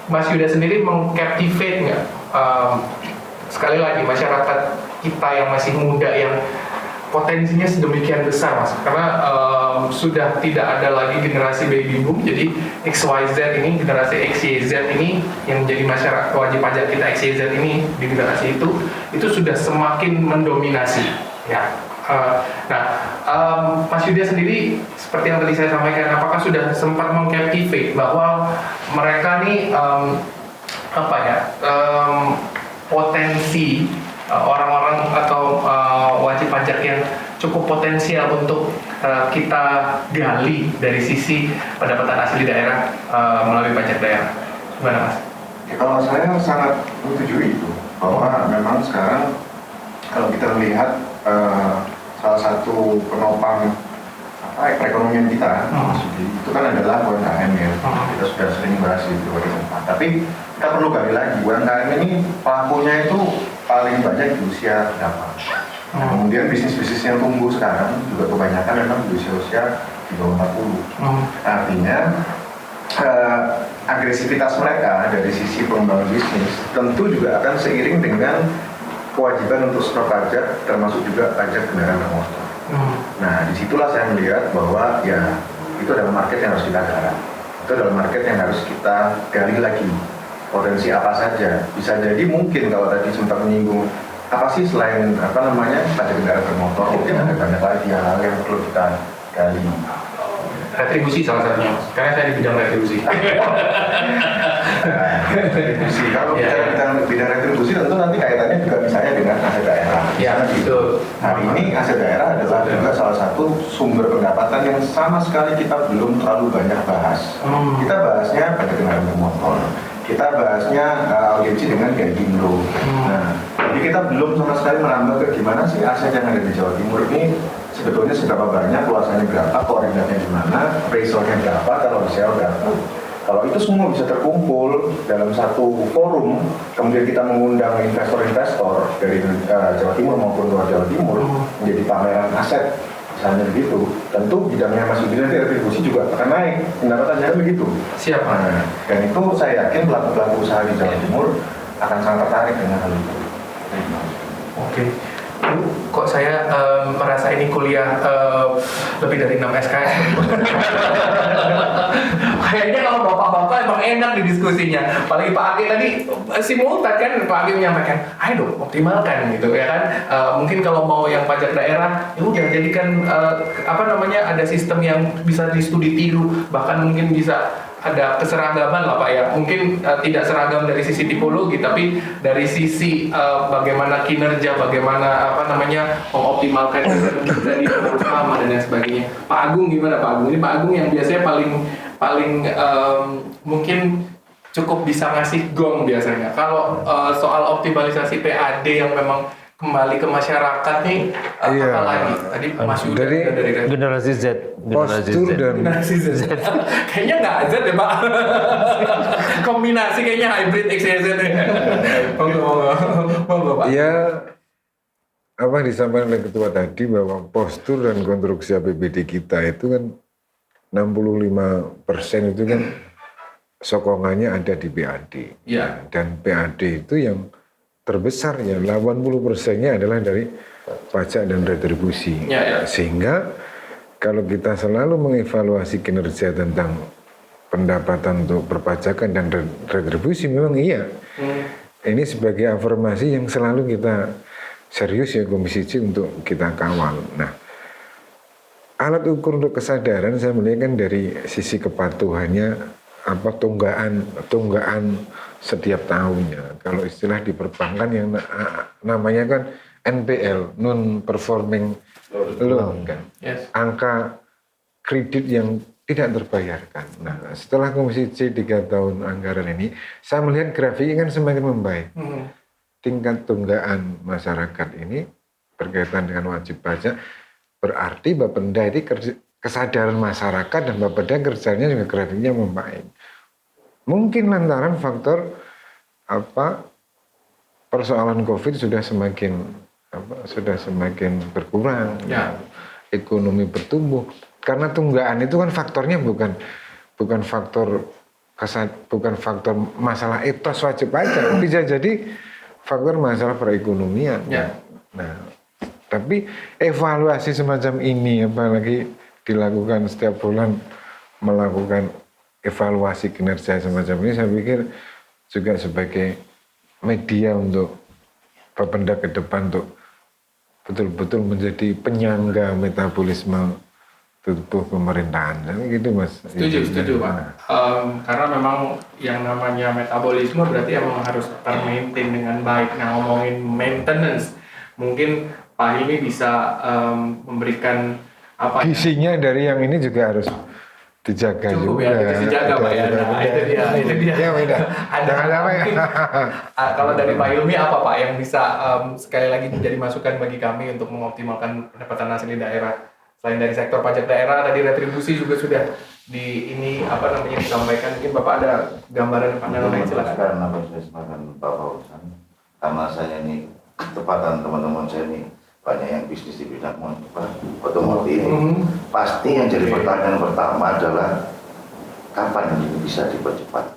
Mas Yuda sendiri mengcaptivate nggak sekali lagi masyarakat kita yang masih muda yang potensinya sedemikian besar, Mas, karena sudah tidak ada lagi generasi baby boom, jadi XYZ ini, generasi XYZ ini yang menjadi masyarakat wajib pajak kita XYZ ini di generasi itu sudah semakin mendominasi, ya. Mas Yuda sendiri seperti yang tadi saya sampaikan, apakah sudah sempat mengcaptivate bahwa mereka nih potensi orang-orang atau wajib pajak yang cukup potensial untuk kita gali dari sisi pendapatan asli daerah melalui pajak daerah. Gimana, Mas? Ya, kalau saya sangat menyetujui itu, bahwa memang sekarang kalau kita melihat salah satu penopang perekonomian kita itu kan adalah UMKM ya. Kita sudah sering bahas itu di tempat. Tapi kita perlu gali lagi, UMKM ini pelakunya itu paling banyak di usia berapa. Kemudian bisnis-bisnis yang tumbuh sekarang juga kebanyakan memang di usia di bawah 40. Artinya agresivitas mereka dari sisi pengembangan bisnis tentu juga akan seiring dengan kewajiban untuk setor pajak, termasuk juga pajak kendaraan bermotor. Nah, disitulah saya melihat bahwa ya itu adalah market yang harus kita garap. Itu adalah market yang harus kita gali lagi. Potensi apa saja? Bisa jadi mungkin kalau tadi sempat menyinggung apa sih selain pajak kendaraan bermotor, mungkin ada banyak lagi hal yang perlu kita gali. Retribusi salah satunya, Mas. Karena saya di bidang retribusi. Retribusi. Kalau kita bidang retribusi tentu nanti kaitannya juga misalnya dengan aset daerah. Ya, betul. Hari ini aset daerah adalah juga salah satu sumber pendapatan yang sama sekali kita belum terlalu banyak bahas. Kita bahasnya pajak kendaraan bermotor. Di kita bahasnya audiensi dengan Gaikindo. Nah, jadi kita belum sama sekali merambah ke gimana sih aset yang ada di Jawa Timur ini sebetulnya seberapa banyak, luasannya berapa, koordinatnya di mana, ratio-nya berapa, kalau share berapa. Kalau itu semua bisa terkumpul dalam satu forum, kemudian kita mengundang investor-investor dari Jawa Timur maupun luar Jawa Timur menjadi pameran aset, misalnya begitu, tentu bidangnya Mas Yudi nanti retribusi juga akan naik, pendapatannya begitu. Siap. Nah, dan itu saya yakin pelaku-pelaku usaha di Jawa Timur akan sangat tertarik dengan hal itu. Oke. Kok saya merasa ini kuliah lebih dari 6 SKS? Kayaknya kalau bapak-bapak emang enak di diskusinya. Apalagi Pak Agi tadi simultan kan, Pak Agi menyampaikan, ayo dong optimalkan gitu ya kan. Mungkin kalau mau yang pajak daerah, ya udah jadikan ada sistem yang bisa distudi tiru, bahkan mungkin bisa ada keseragaman lah Pak ya, mungkin tidak seragam dari sisi tipologi, tapi dari sisi bagaimana kinerja, bagaimana mengoptimalkan dari bersama dan lain sebagainya. Pak Agung gimana Pak Agung? Ini Pak Agung yang biasanya paling mungkin cukup bisa ngasih gong biasanya. Kalau soal optimalisasi PAD yang memang kembali ke masyarakat nih, apa lagi? Tadi Mas Yuda dari generasi Z. Postur dan generasi Z. Kayaknya nggak Z ya Pak. Kombinasi kayaknya hybrid XYZ ya. Monggo Pak. ya apa yang disampaikan oleh ketua tadi bahwa postur dan konstruksi APBD kita itu kan 65% itu kan sokongannya ada di PAD. Ya. Dan PAD itu yang terbesar ya 80%-nya adalah dari pajak dan retribusi. Ya. Sehingga kalau kita selalu mengevaluasi kinerja tentang pendapatan untuk perpajakan dan retribusi memang iya. Ini sebagai afirmasi yang selalu kita serius ya Komisi C untuk kita kawal. Nah, alat ukur untuk kesadaran saya melihat kan dari sisi kepatuhannya tunggaan setiap tahunnya. Kalau istilah di perbankan yang namanya kan NPL, non performing loan kan. Yes. Angka kredit yang tidak terbayarkan. Nah, setelah Komisi C 3 tahun anggaran ini, saya melihat grafiknya kan semakin membaik. Tingkat tunggaan masyarakat ini berkaitan dengan wajib pajak berarti Bapenda ini kesadaran masyarakat dan Bapeda kerjanya juga grafiknya membaik. Mungkin lantaran faktor persoalan COVID sudah semakin berkurang, Ya. Ekonomi bertumbuh. Karena tunggaan itu kan faktornya bukan faktor masalah etos wajib pajak, bisa jadi faktor masalah perekonomian. Ya. Nah, tapi evaluasi semacam ini apalagi dilakukan setiap bulan melakukan evaluasi kinerja semacam ini, saya pikir juga sebagai media untuk Bapenda ke depan untuk betul-betul menjadi penyangga metabolisme tubuh pemerintahan. Jadi gitu Mas. Setuju Pak. Karena memang yang namanya metabolisme berarti emang harus termaintain dengan baik. Nah, ngomongin maintenance, mungkin Pak Hilmi bisa memberikan apa Gizinya dari yang ini juga harus dijaga cukup juga. ya, dikasih jaga Pak ya. Nah, itu dia. Ya beda. Ada mungkin, kalau dari Pak Hilmi apa Pak yang bisa sekali lagi menjadi masukan bagi kami untuk mengoptimalkan pendapatan asli daerah? Selain dari sektor pajak daerah, tadi retribusi juga sudah disampaikan. Mungkin Bapak ada gambaran pandangan lain, silakan. Karena saya sepakat Pak Fauzan, karena saya ini ketepatan teman-teman saya ini banyak yang bisnis di bidang otomotif. Pasti yang jadi pertanyaan pertama adalah kapan ini bisa dipercepat.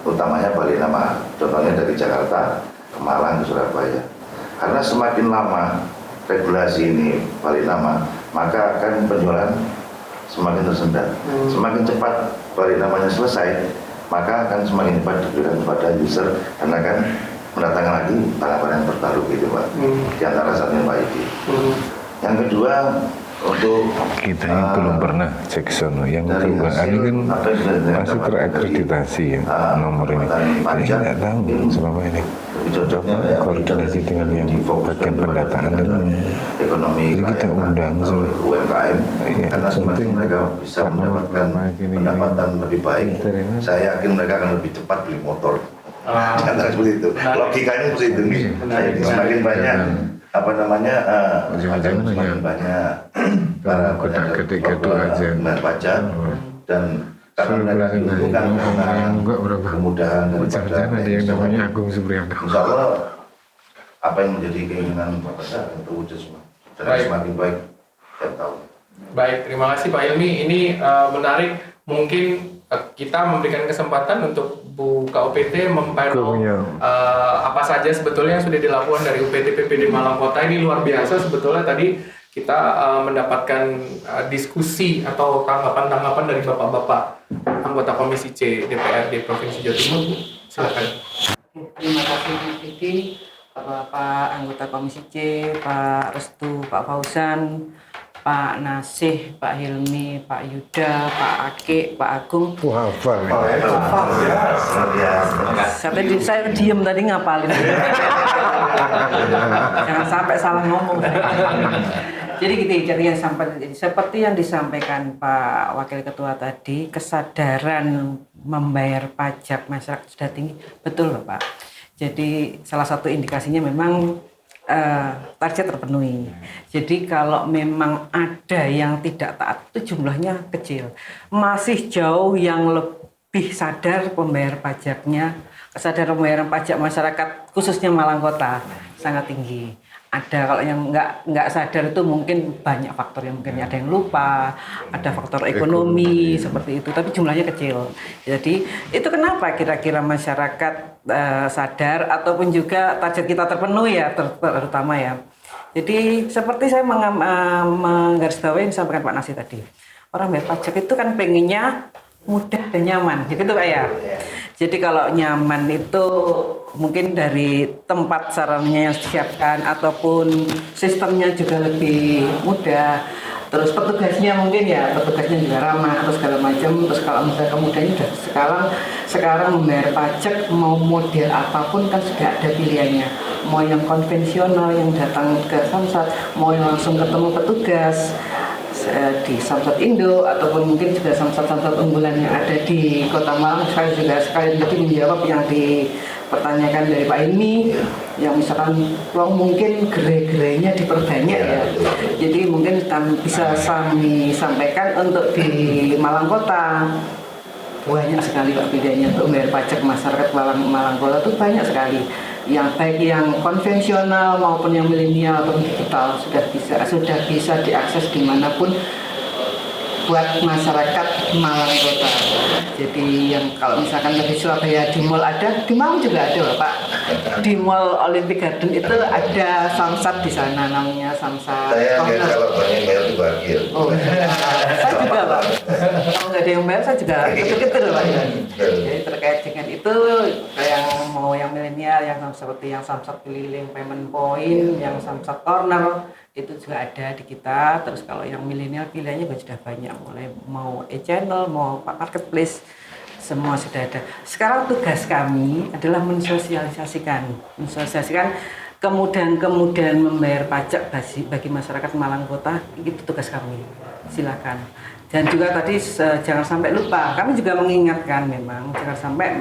Utamanya balik nama, contohnya dari Jakarta ke Malang ke Surabaya. Karena semakin lama regulasi ini balik nama, maka akan penjualan semakin tersendat. Semakin cepat balik namanya selesai, maka akan semakin cepat diberikan kepada user karena kan mendatangkan lagi barang-barang yang terbaru gitu Pak. Di antara satunya Pak Yudi. Yang kedua untuk kita yang belum pernah cek sono, yang kedua ini kan masih terakreditasi ya nomor ini. Saya nggak tahu selama ini. Koordinasi dengan yang bagian pendataan dan ekonomi jadi kita undang UMKM karena semakin mereka bisa mendapatkan pendapatan lebih baik, saya yakin mereka akan lebih cepat beli motor. Antara seperti itu. Logikanya seperti itu nih. Semakin banyak semakin banyak para bayar pajak dan karena mereka diuntungkan kemudahan dan ada yang namanya Agung Supriyanto. Insya Allah apa yang menjadi keinginan Bapak saya akan terwujud semua dan semakin baik tiap tahun. Baik, terima kasih Pak Hilmi. Ini menarik. Mungkin kita memberikan kesempatan untuk Bu KUPT mempanel apa saja sebetulnya yang sudah dilakukan dari UPT PPD Malang Kota. Ini luar biasa sebetulnya. Tadi kita mendapatkan diskusi atau tanggapan-tanggapan dari bapak-bapak anggota Komisi C DPRD Provinsi Jawa Timur. Silakan. Terima kasih Bu Titi, Bapak anggota Komisi C, Pak Restu, Pak Fauzan, Pak Nasih, Pak Hilmi, Pak Yuda, Pak Ake, Pak Agung. Hafal. Saya diem tadi ngapalin. Jangan sampai salah ngomong. Jadi gitu, seperti yang disampaikan Pak Wakil Ketua tadi, kesadaran membayar pajak masyarakat sudah tinggi, betul Pak. Jadi salah satu indikasinya memang target terpenuhi. Jadi kalau memang ada yang tidak taat itu jumlahnya kecil. Masih jauh yang lebih sadar membayar pajaknya. Kesadaran pembayaran pajak masyarakat khususnya Malang Kota sangat tinggi. Ada kalau yang nggak sadar itu mungkin banyak faktor, yang mungkin ada yang lupa, ada faktor ekonomi seperti itu, tapi jumlahnya kecil. Jadi itu kenapa kira-kira masyarakat sadar ataupun juga target kita terpenuhi ya, terutama ya. Jadi seperti saya menggarisbawahi yang disampaikan Pak Nasih tadi, orang bayar pajak itu kan pengennya mudah dan nyaman, gitu Pak ya. Jadi kalau nyaman itu mungkin dari tempat sarannya yang disiapkan ataupun sistemnya juga lebih mudah. Terus petugasnya mungkin ya, petugasnya juga ramah atau segala macam. Terus kalau misalnya kemudiannya sekarang membayar pajak mau model apapun kan sudah ada pilihannya. Mau yang konvensional yang datang ke Samsat, mau yang langsung ketemu petugas di Samsat Indo ataupun mungkin juga Samsat-Samsat unggulan yang ada di Kota Malang. Saya juga sekali lagi menjawab yang dipertanyakan dari Pak Hilmi, yang misalkan mungkin gerai-gerainya diperbanyak ya. Jadi mungkin bisa kami sampaikan untuk di Malang Kota banyak sekali Pak pilihannya untuk membayar pajak masyarakat Malang Kota itu banyak sekali. Yang baik yang konvensional maupun yang milenial atau digital sudah bisa diakses dimanapun buat masyarakat Malang Kota. Jadi yang kalau misalkan di Surabaya di mall ada, di Malang juga ada Pak. Di Mall Olympic Garden itu ada Samsat di sana, namanya Samsat. Saya kalau banyak bayar itu bahagia. Oh, saya juga Pak. Kalau nggak ada yang bayar saya juga ketul-ketul Pak. Jadi terkait dengan itu yang mau yang milenial, yang seperti yang Samsat keliling payment point, yang Samsat corner itu juga ada di kita. Terus kalau yang milenial pilihannya sudah banyak, mulai mau e-channel, mau marketplace, semua sudah ada. Sekarang tugas kami adalah mensosialisasikan kemudahan membayar pajak bagi masyarakat Malang Kota. Itu tugas kami. Silakan. Dan juga tadi jangan sampai lupa, kami juga mengingatkan memang jangan sampai.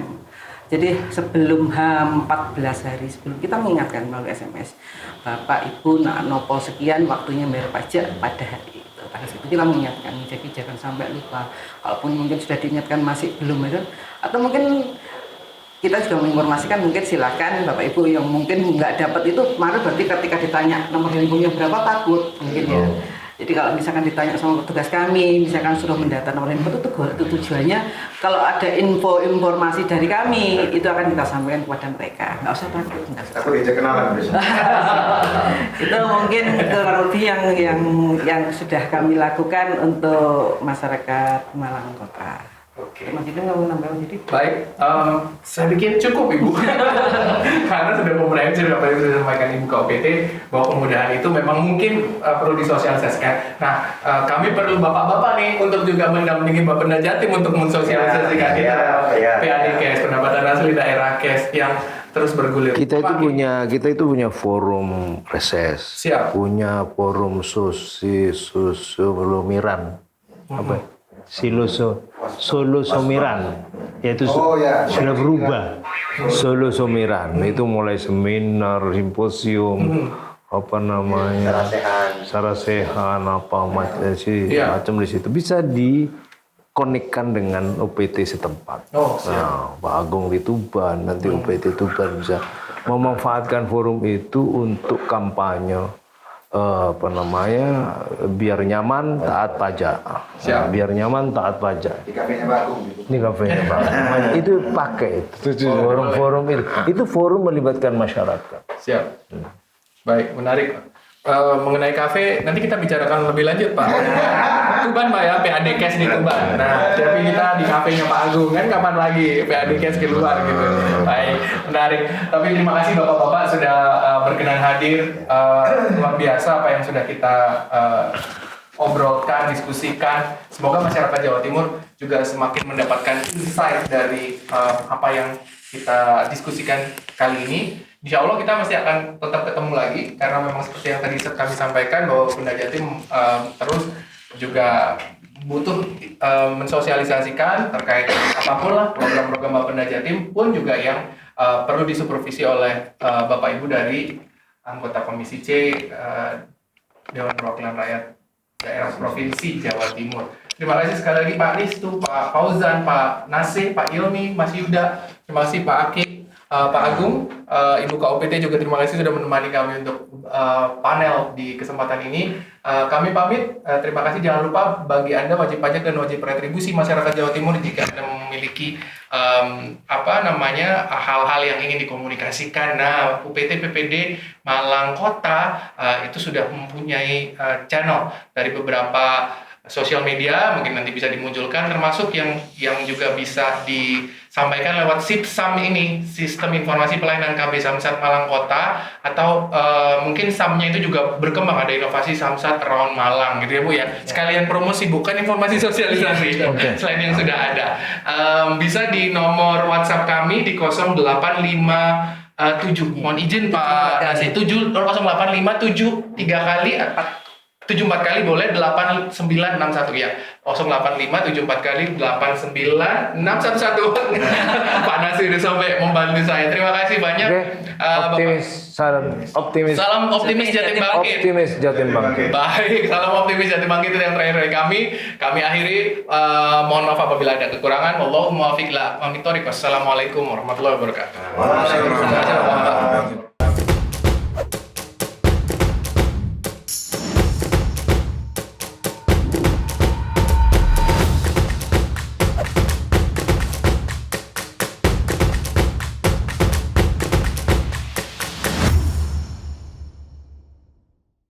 Jadi sebelum H14 hari sebelum kita mengingatkan melalui SMS, Bapak Ibu nak nopo sekian waktunya bayar pajak pada hari itu. Tanggal itu kita mengingatkan, jadi jangan sampai lupa. Kalaupun mungkin sudah diingatkan masih belum itu, atau mungkin kita juga menginformasikan, mungkin silakan Bapak Ibu yang mungkin nggak dapat itu kemarin berarti ketika ditanya nomor handphonenya berapa takut mungkin ya. Jadi kalau misalkan ditanya sama petugas kami, misalkan suruh mendata nomor handphone itu tujuannya kalau ada informasi dari kami itu akan kita sampaikan kepada mereka. Nggak usah takut. Aku diajak kenalan besok. Itu mungkin kurang lebih yang sudah kami lakukan untuk masyarakat Malang Kota. Oke. Mas Yudi nggak mau nambah Mas Yudi? Baik, saya pikir cukup Ibu. Karena sudah komprehensif apa yang sudah disampaikan Ibu KOPT bahwa kemudahan itu memang mungkin perlu disosialisasikan. Nah, kami perlu bapak-bapak nih untuk juga mendampingi Bapenda Jatim untuk mensosialisasikan PAD-KES, pendapatan asli daerah KES yang terus bergulir. Kita itu punya forum reses, Siap. punya forum sosiolomiran, apa? Solo Somiran, yaitu sudah berubah. Solo Somiran itu mulai seminar, simposium, apa namanya, sarasehan, apa macam di situ bisa dikonekkan dengan UPT setempat. Nah, Pak Agung di Tuban, nanti UPT Tuban bisa memanfaatkan forum itu untuk kampanye. Biar nyaman taat pajak. Nah, biar nyaman taat pajak. Di kafenya Pak Agung gitu. Ini kafenya Pak Agung. Itu pakai forum itu. Itu forum melibatkan masyarakat. Siap. Baik, menarik. Mengenai kafe nanti kita bicarakan lebih lanjut Pak. Tuban Pak ya, PAD-KES di Tuban. Nah, tapi kita di kafenya Pak Agung kan kapan lagi PAD-KES keluar gitu. Baik, menarik. Tapi terima kasih Bapak-bapak sudah berkenan hadir. Luar biasa apa yang sudah kita obrolkan, diskusikan. Semoga masyarakat Jawa Timur juga semakin mendapatkan insight dari apa yang kita diskusikan kali ini. Insya Allah kita masih akan tetap ketemu lagi karena memang seperti yang tadi kami sampaikan bahwa Bapenda Jatim terus juga butuh mensosialisasikan terkait apapun lah program-program Bapenda Jatim pun juga yang perlu disupervisi oleh Bapak Ibu dari anggota Komisi C Dewan Perwakilan Rakyat Daerah Provinsi Jawa Timur. Terima kasih sekali lagi Pak Ristu, Pak Fauzan, Pak Nasih, Pak Ilmi, Mas Yuda. Terima kasih Pak Akik. Pak Agung, Ibu KOPT juga terima kasih sudah menemani kami untuk panel di kesempatan ini. Kami pamit, terima kasih. Jangan lupa bagi Anda wajib pajak dan wajib retribusi masyarakat Jawa Timur jika Anda memiliki hal-hal yang ingin dikomunikasikan. Nah, UPT PPD Malang Kota itu sudah mempunyai channel dari beberapa sosial media, mungkin nanti bisa dimunculkan, termasuk yang juga bisa disampaikan lewat SIPSAM ini, Sistem Informasi Pelayanan KB Samsat Malang Kota, atau mungkin SAM-nya itu juga berkembang, ada inovasi Samsat Around Malang gitu ya Bu ya. Sekalian promosi, bukan informasi sosialisasi, selain yang sudah ada. Bisa di nomor WhatsApp kami di 085 mohon izin Pak Nasih, 085 7 3 kali 74 kali boleh 8961 ya. 085 74 kali 89611. Pak Nasir sampai membantu saya. Terima kasih banyak. Salam optimis. Salam optimis Jatim Bangkit. Optimis Jatim Bangkit. Baik, salam optimis Jatim Bangkit itu yang terakhir dari kami. Kami akhiri, mohon maaf apabila ada kekurangan. Wallahumma muwaffiq la. Assalamualaikum warahmatullahi wabarakatuh. Waalaikumsalam.